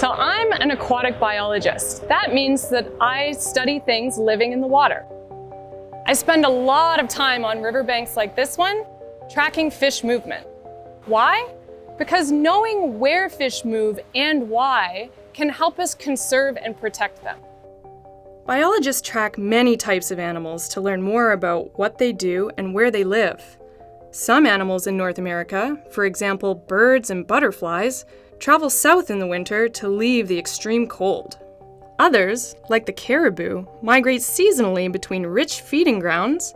So I'm an aquatic biologist. That means that I study things living in the water. I spend a lot of time on riverbanks like this one, tracking fish movement. Why? Because knowing where fish move and why can help us conserve and protect them. Biologists track many types of animals to learn more about what they do and where they live. Some animals in North America, for example birds and butterflies, travel south in the winter to leave the extreme cold. Others, like the caribou, migrate seasonally between rich feeding grounds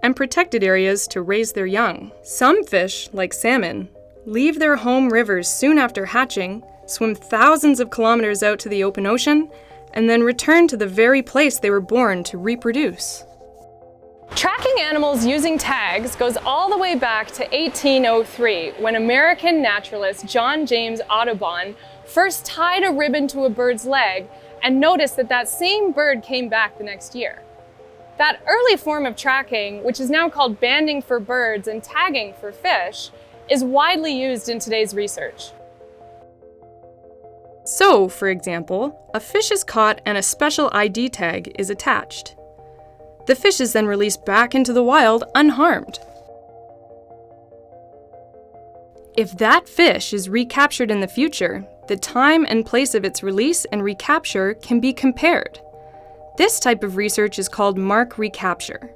and protected areas to raise their young. Some fish, like salmon, leave their home rivers soon after hatching, swim thousands of kilometers out to the open ocean, and then return to the very place they were born to reproduce. Tracking animals using tags goes all the way back to 1803, when American naturalist John James Audubon first tied a ribbon to a bird's leg and noticed that that same bird came back the next year. That early form of tracking, which is now called banding for birds and tagging for fish, is widely used in today's research. So, for example, a fish is caught and a special ID tag is attached. The fish is then released back into the wild unharmed. If that fish is recaptured in the future, the time and place of its release and recapture can be compared. This type of research is called Mark-recapture.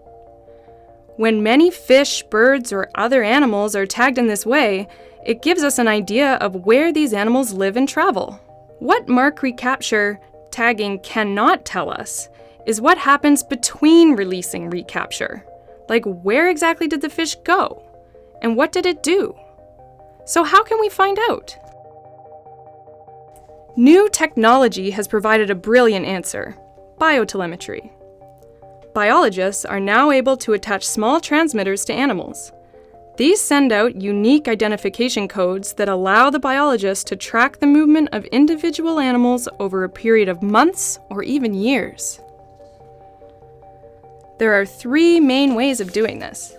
When many fish, birds, or other animals are tagged in this way, it gives us an idea of where these animals live and travel. What Mark-recapture tagging cannot tell us is what happens between releasing recapture. Like, where exactly did the fish go? And what did it do? So how can we find out? New technology has provided a brilliant answer: biotelemetry. Biologists are now able to attach small transmitters to animals. These send out unique identification codes that allow the biologist to track the movement of individual animals over a period of months or even years. There are 3 main ways of doing this.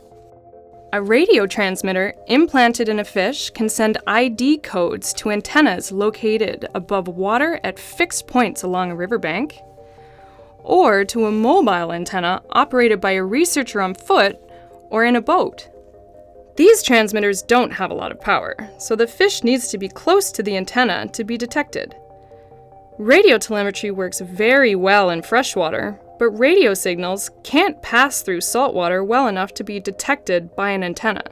A radio transmitter implanted in a fish can send ID codes to antennas located above water at fixed points along a riverbank, or to a mobile antenna operated by a researcher on foot or in a boat. These transmitters don't have a lot of power, so the fish needs to be close to the antenna to be detected. Radio telemetry works very well in freshwater, but radio signals can't pass through saltwater well enough to be detected by an antenna.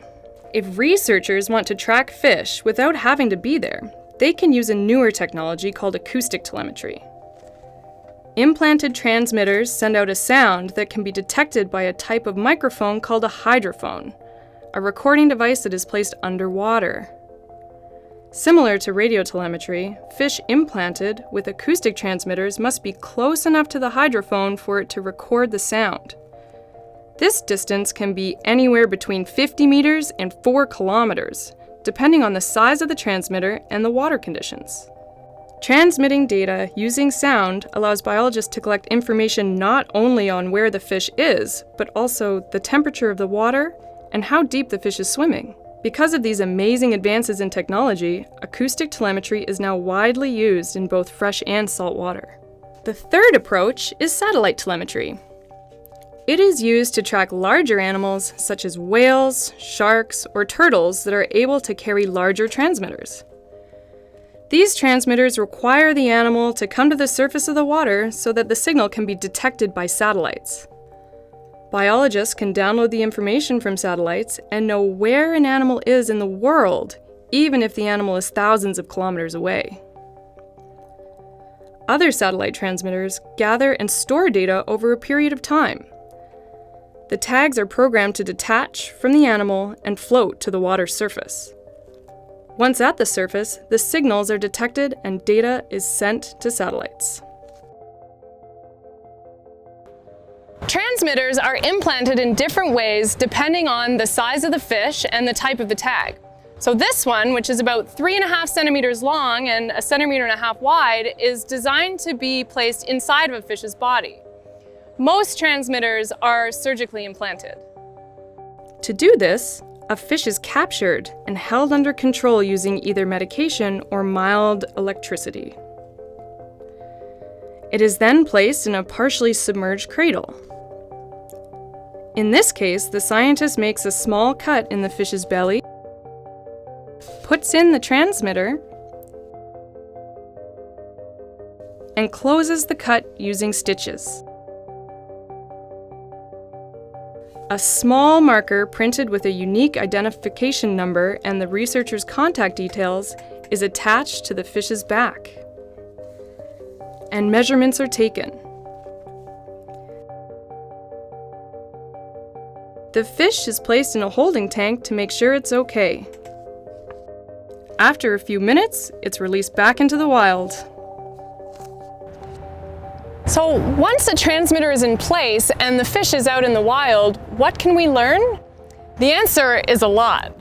If researchers want to track fish without having to be there, they can use a newer technology called acoustic telemetry. Implanted transmitters send out a sound that can be detected by a type of microphone called a hydrophone, a recording device that is placed underwater. Similar to radiotelemetry, fish implanted with acoustic transmitters must be close enough to the hydrophone for it to record the sound. This distance can be anywhere between 50 meters and 4 kilometers, depending on the size of the transmitter and the water conditions. Transmitting data using sound allows biologists to collect information not only on where the fish is, but also the temperature of the water and how deep the fish is swimming. Because of these amazing advances in technology, acoustic telemetry is now widely used in both fresh and salt water. The third approach is satellite telemetry. It is used to track larger animals such as whales, sharks, or turtles that are able to carry larger transmitters. These transmitters require the animal to come to the surface of the water so that the signal can be detected by satellites. Biologists can download the information from satellites and know where an animal is in the world, even if the animal is thousands of kilometers away. Other satellite transmitters gather and store data over a period of time. The tags are programmed to detach from the animal and float to the water's surface. Once at the surface, the signals are detected and data is sent to satellites. Transmitters are implanted in different ways depending on the size of the fish and the type of the tag. So this one, which is about 3.5 centimeters long and 1.5 centimeters wide, is designed to be placed inside of a fish's body. Most transmitters are surgically implanted. To do this, a fish is captured and held under control using either medication or mild electricity. It is then placed in a partially submerged cradle. In this case, the scientist makes a small cut in the fish's belly, puts in the transmitter, and closes the cut using stitches. A small marker printed with a unique identification number and the researcher's contact details is attached to the fish's back, and measurements are taken. The fish is placed in a holding tank to make sure it's okay. After a few minutes, it's released back into the wild. So once the transmitter is in place and the fish is out in the wild, what can we learn? The answer is a lot.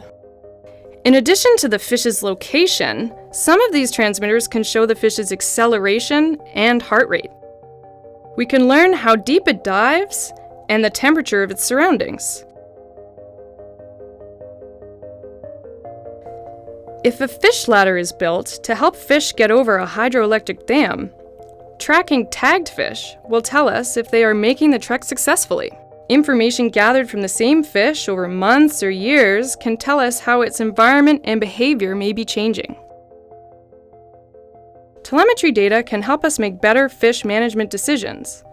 In addition to the fish's location, some of these transmitters can show the fish's acceleration and heart rate. We can learn how deep it dives and the temperature of its surroundings. If a fish ladder is built to help fish get over a hydroelectric dam, tracking tagged fish will tell us if they are making the trek successfully. Information gathered from the same fish over months or years can tell us how its environment and behavior may be changing. Telemetry data can help us make better fish management decisions,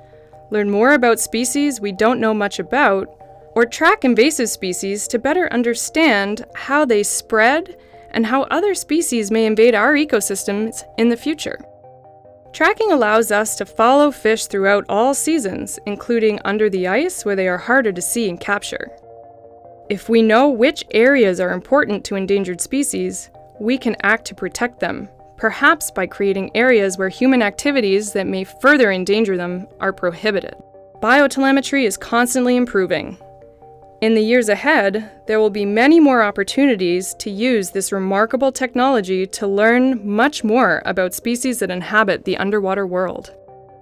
learn more about species we don't know much about, or track invasive species to better understand how they spread and how other species may invade our ecosystems in the future. Tracking allows us to follow fish throughout all seasons, including under the ice where they are harder to see and capture. If we know which areas are important to endangered species, we can act to protect them, perhaps by creating areas where human activities that may further endanger them are prohibited. Biotelemetry is constantly improving. In the years ahead, there will be many more opportunities to use this remarkable technology to learn much more about species that inhabit the underwater world.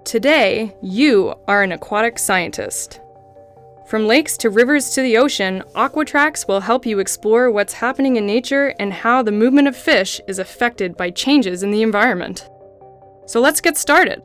Today, you are an aquatic scientist. From lakes to rivers to the ocean, AquaTracks will help you explore what's happening in nature and how the movement of fish is affected by changes in the environment. So let's get started.